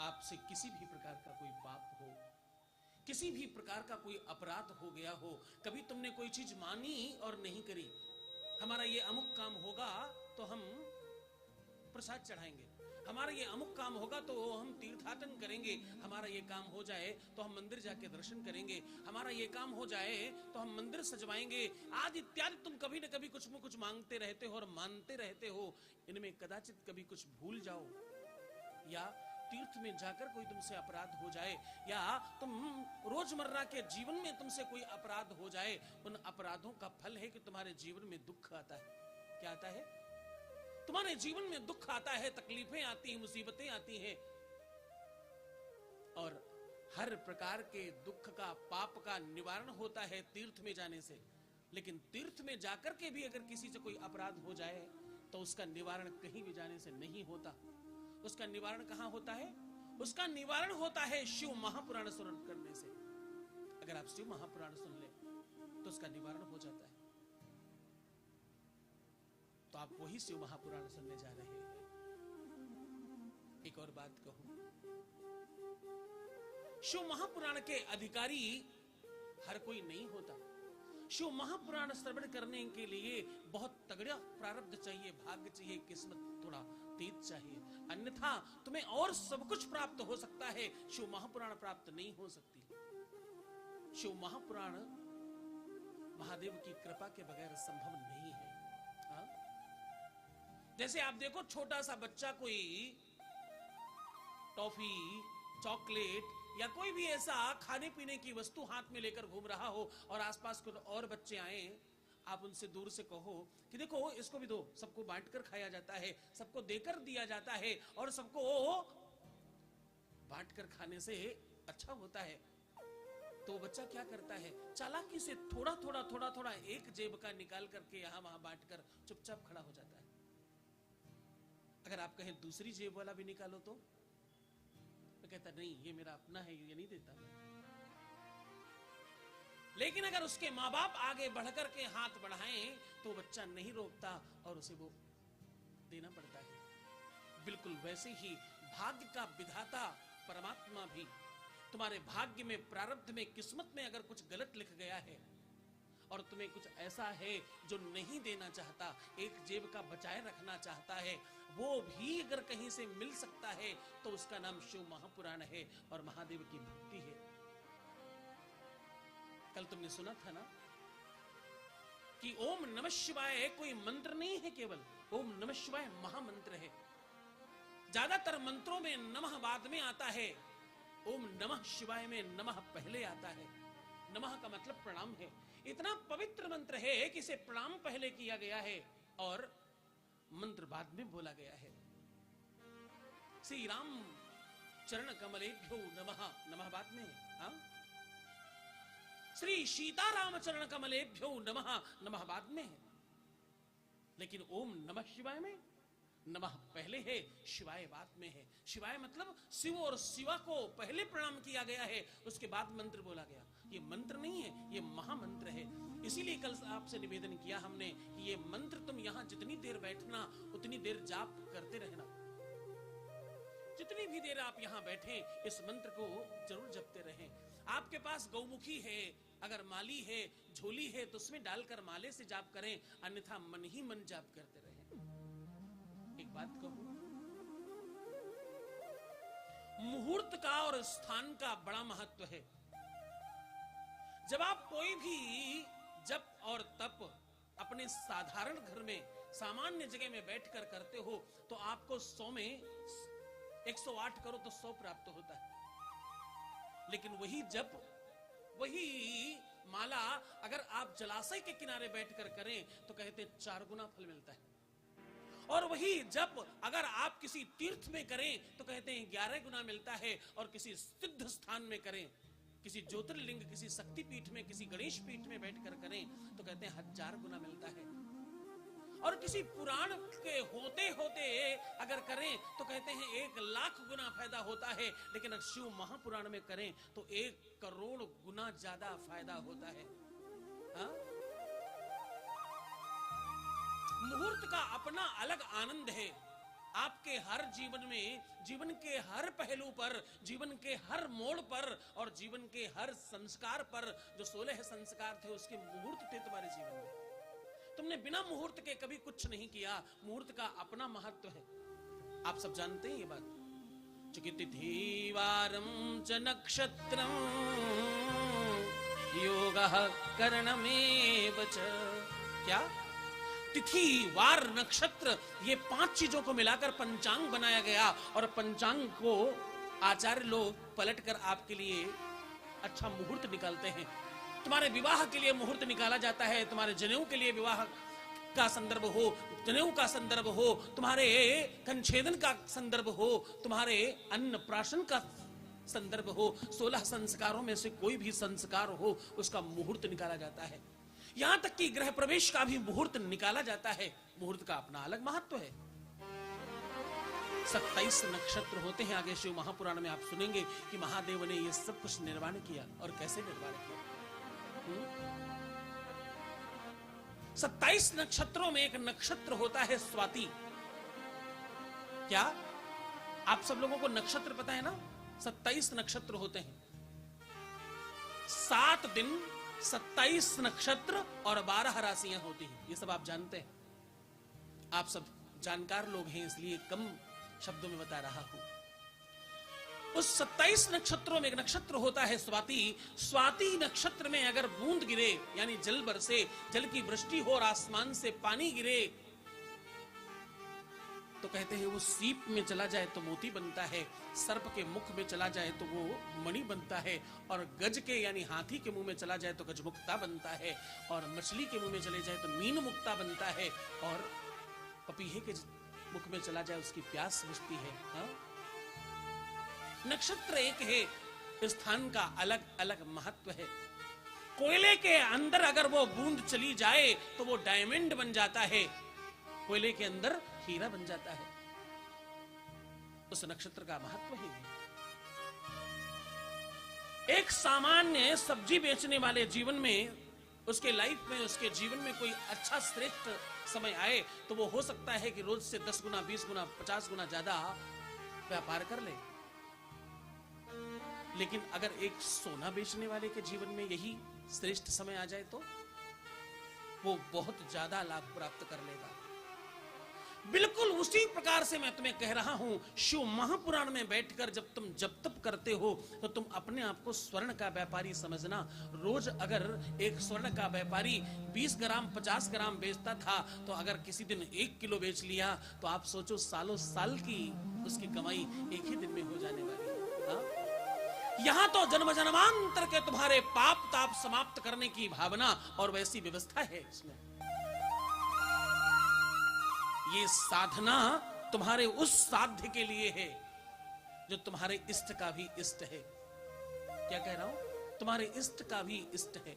आपसे किसी भी प्रकार का कोई पाप हो, किसी भी प्रकार का कोई अपराध हो गया हो, कभी तुमने कोई चीज मानी और नहीं करी, हमारा ये अमुक काम होगा तो हम प्रसाद चढ़ाएंगे, हमारा ये अमुक काम होगा तो हम तीर्थाटन करेंगे, हमारा ये काम हो जाए तो हम मंदिर जाके दर्शन करेंगे, हमारा ये काम हो जाए तो हम मंदिर सजवाएंगे, आदि इत्यादि तुम कभी न कभी कुछ न कुछ मांगते रहते हो और मानते रहते हो। इनमें कदाचित कभी कुछ भूल जाओ, या तीर्थ में जाकर कोई तुमसे अपराध हो जाए, या तुम रोजमर्रा के जीवन में तुमसे कोई अपराध हो जाए, उन अपराधों का फल है कि तुम्हारे जीवन में दुख आता है। क्या आता है? तुम्हारे जीवन में दुख आता है, तकलीफें आती हैं, मुसीबतें आती हैं, और हर प्रकार के दुख का, पाप का निवारण होता है तीर्थ में जाने से। लेकिन तीर्थ में जाकर के भी अगर किसी से कोई अपराध हो जाए तो उसका निवारण कहीं भी जाने से नहीं होता। उसका निवारण कहां होता है? उसका निवारण होता है शिव महापुराण स्मरण करने से। अगर आप शिव महापुराण सुन ले तो उसका निवारण हो जाता है। तो आप वही शिव महापुराण सुनने जा रहे हैं। एक और बात कहूं, शिव महापुराण के अधिकारी हर कोई नहीं होता। शिव महापुराण श्रवण करने के लिए बहुत तगड़ा प्रारब्ध चाहिए, भाग्य चाहिए, किस्मत थोड़ा तेज चाहिए, अन्यथा तुम्हें और सब कुछ प्राप्त हो सकता है, शिव महापुराण प्राप्त नहीं हो सकती। शिव महापुराण महादेव की कृपा के बगैर संभव नहीं है। हाँ? जैसे आप देखो, छोटा सा बच्चा कोई टॉफी, चॉकलेट या कोई भी ऐसा खाने पीने की वस्तु हाथ में लेकर घूम रहा हो और आसपास कुछ और बच्चे आए, आप उनसे दूर से कहो कि देखो इसको भी दो, सबको बांटकर खाया जाता है, सबको देकर दिया जाता है और सबको बांटकर खाने से अच्छा होता है। तो बच्चा क्या करता है? चालाकी से थोड़ा थोड़ा थोड़ा थोड़ा एक जेब का निकाल करके यहां वहां बांटकर चुपचाप खड़ा हो जाता है। अगर आप कहें दूसरी जेब वाला भी निकालो तो कहता नहीं, ये मेरा अपना है, ये नहीं देता। लेकिन अगर उसके माँ बाप आगे बढ़कर के हाथ बढ़ाएं तो बच्चा नहीं रोकता और उसे वो देना पड़ता है। बिल्कुल वैसे ही भाग्य का विधाता परमात्मा भी तुम्हारे भाग्य में, प्रारब्ध में, किस्मत में अगर कुछ गलत लिख गया है और तुम्हें कुछ ऐसा है जो नहीं देना चाहता, एक जेब का बचाए रखना चाहता है, वो भी अगर कहीं से मिल सकता है तो उसका नाम शिव महापुराण है और महादेव की भक्ति है। कल तुमने सुना था ना कि ओम नमः शिवाय कोई मंत्र नहीं है, केवल ओम नमः शिवाय महामंत्र है। ज्यादातर मंत्रों में नमः बाद में आता है, ओम नमः शिवाय में नमः पहले आता है। नमः का मतलब प्रणाम है। इतना पवित्र मंत्र है कि इसे प्रणाम पहले किया गया है और मंत्र बाद में बोला गया है। श्री राम चरण कमलेभ्यो नमः, नमः बाद में। हाँ? श्री सीताराम चरण कमलेभ्यो नमः, नमः बाद में है। लेकिन ओम नमः शिवाय में नमः पहले है, शिवाय बाद में है। शिवाय मतलब शिव और शिवा को पहले प्रणाम किया गया है, उसके बाद मंत्र बोला गया। ये मंत्र नहीं है, ये महामंत्र है। इसीलिए कल आपसे निवेदन किया हमने कि ये मंत्र तुम यहां जितनी देर बैठना उतनी देर जाप करते रहना। जितनी भी देर आप यहां बैठे इस मंत्र को जरूर जपते रहें। आपके पास गौमुखी है, अगर माली है, झोली है तो उसमें डालकर माले से जाप करें, अन्यथा मन ही मन जाप करते रहें। एक बात कहूं, मुहूर्त का और स्थान का बड़ा महत्व है। जब आप कोई भी जप और तप अपने साधारण घर में, सामान्य जगह में बैठकर करते हो तो आपको 100 में 108 करो तो 100 प्राप्त होता है। लेकिन वही जप, वही माला अगर आप जलाशय के किनारे बैठकर करें तो कहते 4 गुना फल मिलता है। और वही जप अगर आप किसी तीर्थ में करें तो कहते हैं 11 गुना मिलता है, और किसी सिद्ध स्थान में करें, किसी ज्योतिर्लिंग, किसी शक्ति पीठ में, किसी गणेश पीठ में बैठकर करें तो कहते हैं 1000 गुना मिलता है। और किसी पुराण के होते होते अगर करें तो कहते हैं 1,00,000 गुना फायदा होता है। लेकिन अगर शिव महापुराण में करें तो 1 करोड़ गुना ज्यादा फायदा होता है। हाँ? मुहूर्त का अपना अलग आनंद है। आपके हर जीवन में, जीवन के हर पहलू पर, जीवन के हर मोड़ पर और जीवन के हर संस्कार पर जो 16 संस्कार थे उसके मुहूर्त थे तुम्हारे जीवन में। तुमने बिना मुहूर्त के कभी कुछ नहीं किया। मुहूर्त का अपना महत्व है, आप सब जानते हैं ये बात। चूंकि तिथि वारम च नक्षत्रम योगः करणमेव च। क्या? तिथि वार नक्षत्र, ये 5 चीजों को मिलाकर पंचांग बनाया गया और पंचांग को आचार्य लोग पलटकर आपके लिए अच्छा मुहूर्त निकालते हैं। तुम्हारे विवाह के लिए मुहूर्त निकाला जाता है, तुम्हारे जनेऊ के लिए विवाह का संदर्भ हो, जनेऊ का संदर्भ हो, तुम्हारे कंछेदन का संदर्भ हो, तुम्हारे अन्नप्राशन का संदर्भ हो, 16 संस्कारों में से कोई भी संस्कार हो उसका मुहूर्त निकाला जाता है। यहां तक कि गृह प्रवेश का भी मुहूर्त निकाला जाता है। मुहूर्त का अपना अलग महत्व है। 27 नक्षत्र होते हैं। आगे शिव महापुराण में आप सुनेंगे कि महादेव ने यह सब कुछ निर्माण किया और कैसे निर्माण किया। 27 नक्षत्रों में एक नक्षत्र होता है स्वाति। क्या आप सब लोगों को नक्षत्र पता है ना? 27 नक्षत्र होते हैं। 7 दिन 27 नक्षत्र और 12 राशियां होती हैं। ये सब आप जानते हैं। आप सब जानकार लोग हैं इसलिए कम शब्दों में बता रहा हूं। उस 27 नक्षत्रों में एक नक्षत्र होता है स्वाति। स्वाति नक्षत्र में अगर बूंद गिरे यानी जल बरसे, जल की वृष्टि हो और आसमान से पानी गिरे तो कहते हैं वो सीप में चला जाए तो मोती बनता है, सर्प के मुख में चला जाए तो वो मणि बनता है, और गज के यानी हाथी के मुंह में चला जाए तो गजमुक्ता बनता है, और मछली के मुंह में चले जाए तो मीन मुक्ता बनता है, और पपीहे के मुख में चला जाए उसकी प्यास बुझती है। हाँ? नक्षत्र एक है, स्थान का अलग अलग महत्व है। कोयले के अंदर अगर वो बूंद चली जाए तो वो डायमंड बन जाता है, कोयले के अंदर हीरा बन जाता है। उस नक्षत्र का महत्व है। एक सामान्य सब्जी बेचने वाले जीवन में, उसके लाइफ में, उसके जीवन में कोई अच्छा श्रेष्ठ समय आए तो वो हो सकता है कि रोज से 10 गुना, 20 गुना, 50 गुना ज्यादा व्यापार कर ले। लेकिन अगर एक सोना बेचने वाले के जीवन में यही श्रेष्ठ समय आ जाए तो वो बहुत ज्यादा लाभ प्राप्त कर लेगा। बिल्कुल उसी प्रकार से मैं तुम्हें कह रहा हूं, शिव महापुराण में बैठकर जब तुम जप तप करते हो तो तुम अपने आप को स्वर्ण का व्यापारी समझना। रोज अगर एक स्वर्ण का व्यापारी 20 ग्राम 50 ग्राम बेचता था तो अगर किसी दिन 1 किलो बेच लिया तो आप सोचो सालों साल की उसकी कमाई एक ही दिन में हो जाने वाली है। हाँ? यहां तो जन्म जन्मांतर के तुम्हारे पाप ताप समाप्त करने की भावना और वैसी व्यवस्था है इसमें। ये साधना तुम्हारे उस साध्य के लिए है जो तुम्हारे इष्ट का भी इष्ट है। क्या कह रहा हूं? तुम्हारे इष्ट का भी इष्ट है,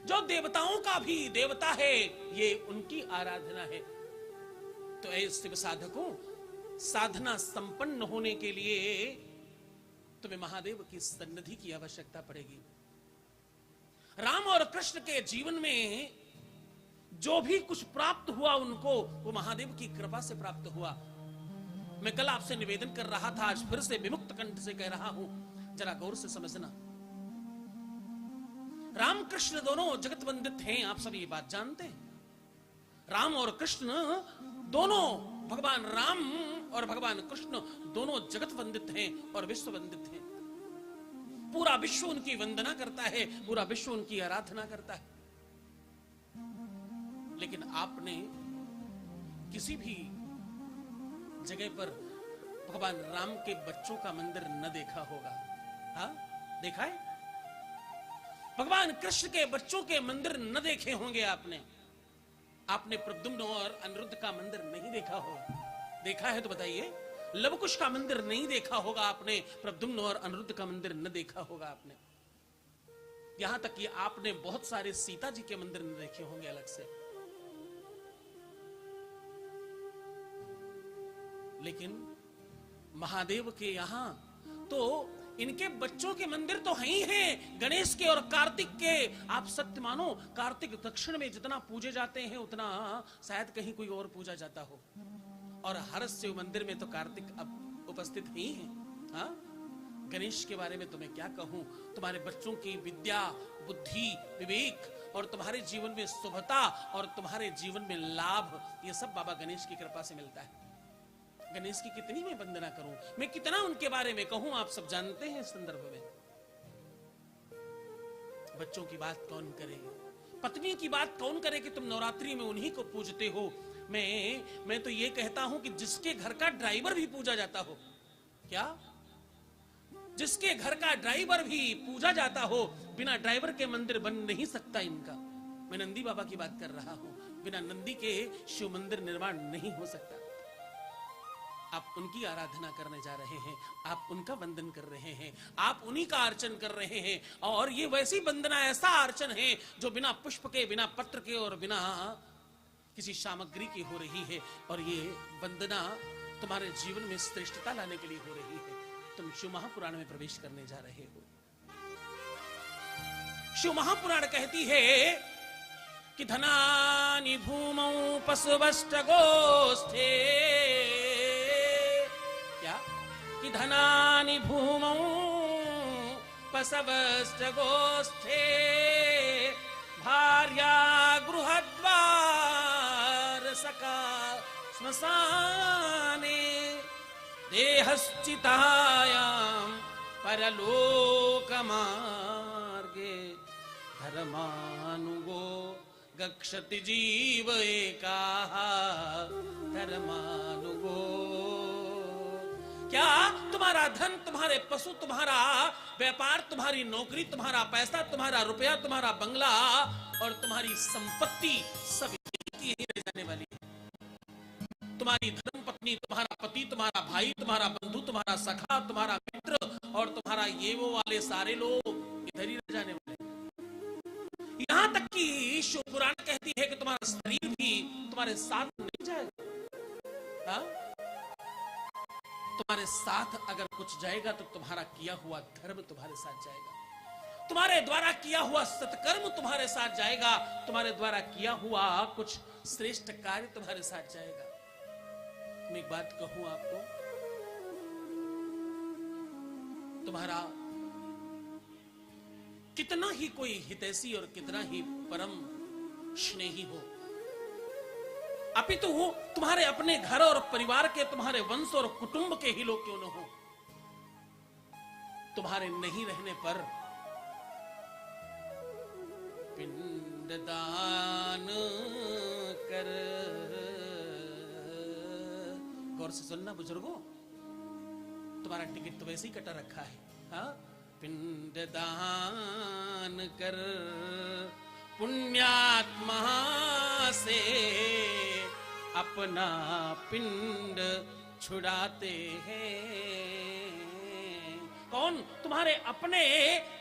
जो देवताओं का भी देवता है, ये उनकी आराधना है। तो ऐसे साधकों, साधना संपन्न होने के लिए तुम्हें महादेव की सन्निधि की आवश्यकता पड़ेगी। राम और कृष्ण के जीवन में जो भी कुछ प्राप्त हुआ उनको, वो महादेव की कृपा से प्राप्त हुआ। मैं कल आपसे निवेदन कर रहा था, आज फिर से विमुक्त कंठ से कह रहा हूं, जरा गौर से समझना। राम कृष्ण दोनों जगत वंदित हैं, आप सब ये बात जानते हैं। राम और कृष्ण दोनों, भगवान राम और भगवान कृष्ण दोनों जगत वंदित हैं और विश्व वंदित हैं। पूरा विश्व उनकी वंदना करता है, पूरा विश्व उनकी आराधना करता है। लेकिन आपने किसी भी जगह पर भगवान राम के बच्चों का मंदिर न देखा होगा। हाँ, देखा है? भगवान कृष्ण के बच्चों के मंदिर न देखे होंगे आपने। आपने प्रद्युम्न और अनिरुद्ध का मंदिर नहीं देखा होगा। देखा है तो बताइए। लवकुश का मंदिर नहीं देखा होगा आपने, प्रद्युम्न और अनिरुद्ध का मंदिर न देखा होगा आपने। यहां तक कि आपने बहुत सारे सीता जी के मंदिर न देखे होंगे अलग से। लेकिन महादेव के यहां तो इनके बच्चों के मंदिर तो ही हैं, गणेश के और कार्तिक के। आप सत्य मानो, कार्तिक दक्षिण में जितना पूजे जाते हैं उतना शायद कहीं कोई और पूजा जाता हो। और हर शिव मंदिर में तो कार्तिक अब उपस्थित ही हैं। हाँ, गणेश के बारे में तुम्हें क्या कहूं, तुम्हारे बच्चों की विद्या, बुद्धि, विवेक और तुम्हारे जीवन में शुभता और तुम्हारे जीवन में लाभ, ये सब बाबा गणेश की कृपा से मिलता है। गणेश की कितनी मैं वंदना करूं, मैं कितना उनके बारे में कहूं, आप सब जानते हैं। इस संदर्भ में बच्चों की बात कौन करे, पत्नी की बात कौन करे कि तुम नवरात्रि में उन्हीं को पूजते हो। मैं तो ये कहता हूं कि जिसके घर का ड्राइवर भी पूजा जाता हो, क्या जिसके घर का ड्राइवर भी पूजा जाता हो, बिना ड्राइवर के मंदिर बन नहीं सकता इनका। मैं नंदी बाबा की बात कर रहा हूं, बिना नंदी के शिव मंदिर निर्माण नहीं हो सकता। आप उनकी आराधना करने जा रहे हैं, आप उनका वंदन कर रहे हैं, आप उन्हीं का अर्चन कर रहे हैं। और ये वैसी वंदना, ऐसा अर्चन है जो बिना पुष्प के, बिना पत्र के और बिना किसी सामग्री की हो रही है। और ये वंदना तुम्हारे जीवन में श्रेष्ठता लाने के लिए हो रही है। तुम शिव महापुराण में प्रवेश करने जा रहे हो। शिव महापुराण कहती है कि धनानि भूमौ पशुवष्ट गोष्ठे, क्या कि धनानि भूमौ पशुवष्ट गोष्ठे, भार्या गृहद्वार सखा श्मशाने, देहश्चितायां परलोक मार्गे, धर्मानुगो गच्छति जीव एकाः, धर्मानुगो। क्या तुम्हारा धन, तुम्हारे पशु, तुम्हारा व्यापार, तुम्हारी नौकरी, तुम्हारा पैसा, तुम्हारा रुपया, तुम्हारा बंगला और तुम्हारी संपत्ति सब यहीं रह जाने वाली है। तुम्हारी धर्म पत्नी, तुम्हारा पति, तुम्हारा भाई, तुम्हारा बंधु, तुम्हारा सखा, तुम्हारा मित्र और तुम्हारा ये वो वाले सारे लोग इधर ही रह जाने वाले। यहां तक कि शिव पुराण कहती है कि तुम्हारा शरीर भी तुम्हारे साथ नहीं जाएगा। हा? तुम्हारे साथ अगर कुछ जाएगा तो तुम्हारा किया हुआ धर्म तुम्हारे साथ जाएगा, तुम्हारे द्वारा किया हुआ सत्कर्म तुम्हारे साथ जाएगा, तुम्हारे द्वारा किया हुआ कुछ श्रेष्ठ कार्य तुम्हारे साथ जाएगा। मैं एक बात कहूं आपको, तुम्हारा कितना ही कोई हितैषी और कितना ही परम स्नेही हो, अपितु तुम्हारे अपने घर और परिवार के, तुम्हारे वंश और कुटुंब के ही लोग क्यों न हो, तुम्हारे नहीं रहने पर पिंडदान कर। गौर से सुनना बुजुर्गों, तुम्हारा टिकट तो वैसे ही कटा रखा है। हाँ, पिंडदान कर, पुण्यात्मा से अपना पिंड छुड़ाते हैं। कौन? तुम्हारे अपने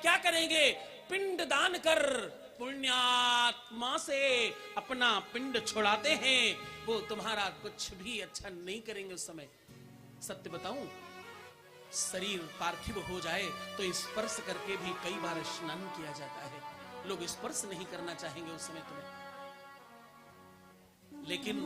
क्या करेंगे? पिंड दान कर, पुण्यात्मा से अपना पिंड छुड़ाते हैं। वो तुम्हारा कुछ भी अच्छा नहीं करेंगे उस समय। सत्य बताऊं, शरीर पार्थिव हो जाए तो स्पर्श करके भी कई बार स्नान किया जाता है। लोग स्पर्श नहीं करना चाहेंगे उस समय तुम्हें, लेकिन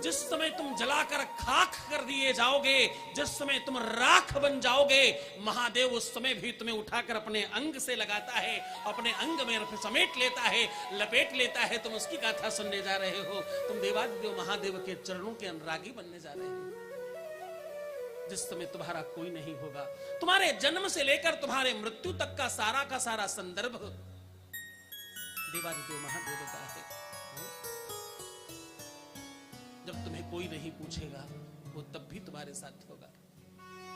जिस समय तुम जलाकर खाक कर दिए जाओगे, जिस समय तुम राख बन जाओगे, महादेव उस समय भी तुम्हें उठाकर अपने अंग से लगाता है, अपने अंग में समेट लेता है, लपेट लेता है। तुम उसकी गाथा सुनने जा रहे हो। तुम देवादिदेव महादेव के चरणों के अनुरागी बनने जा रहे हो। जिस समय तुम्हारा कोई नहीं होगा, तुम्हारे जन्म से लेकर तुम्हारे मृत्यु तक का सारा संदर्भ देवादिदेव महादेव का है। जब तुम्हें कोई नहीं पूछेगा वो तब भी तुम्हारे साथ होगा।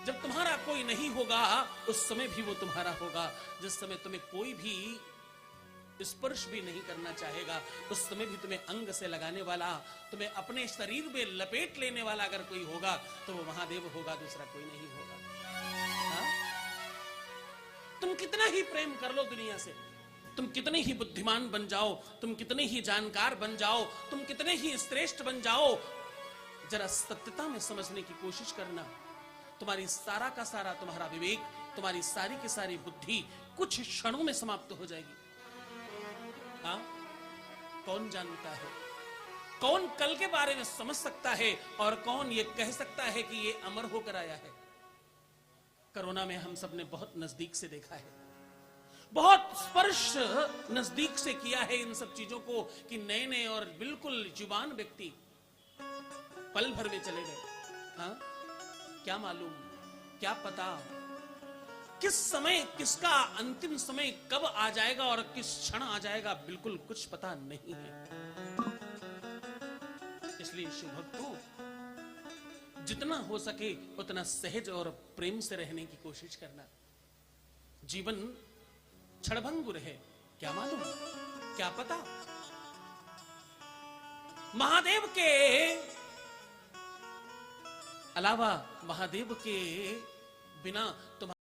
जब तुम्हारा कोई नहीं होगा उस समय भी वो तुम्हारा होगा। जिस समय तुम्हें कोई भी स्पर्श भी नहीं करना चाहेगा उस समय भी तुम्हें अंग से लगाने वाला, तुम्हें अपने शरीर में लपेट लेने वाला अगर कोई होगा तो वो महादेव होगा, दूसरा कोई नहीं होगा। हाँ? तुम कितना ही प्रेम कर लो दुनिया से, तुम कितने ही बुद्धिमान बन जाओ, तुम कितने ही जानकार बन जाओ, तुम कितने ही श्रेष्ठ बन जाओ, जरा सत्यता में समझने की कोशिश करना। तुम्हारी सारा का सारा तुम्हारा विवेक, तुम्हारी सारी की सारी बुद्धि कुछ क्षणों में समाप्त हो जाएगी। हाँ? कौन जानता है कौन कल के बारे में समझ सकता है और कौन ये कह सकता है कि ये अमर होकर आया है। कोरोना में हम सब ने बहुत नजदीक से देखा है, बहुत स्पर्श नजदीक से किया है इन सब चीजों को कि नए नए और बिल्कुल जुबान व्यक्ति पल भर में चले गए। हाँ, क्या मालूम, क्या पता किस समय किसका अंतिम समय कब आ जाएगा और किस क्षण आ जाएगा, बिल्कुल कुछ पता नहीं है। इसलिए शिव भक्तों, जितना हो सके उतना सहज और प्रेम से रहने की कोशिश करना। जीवन क्षणभंगुर है, क्या मालूम, क्या पता। महादेव के अलावा, महादेव के बिना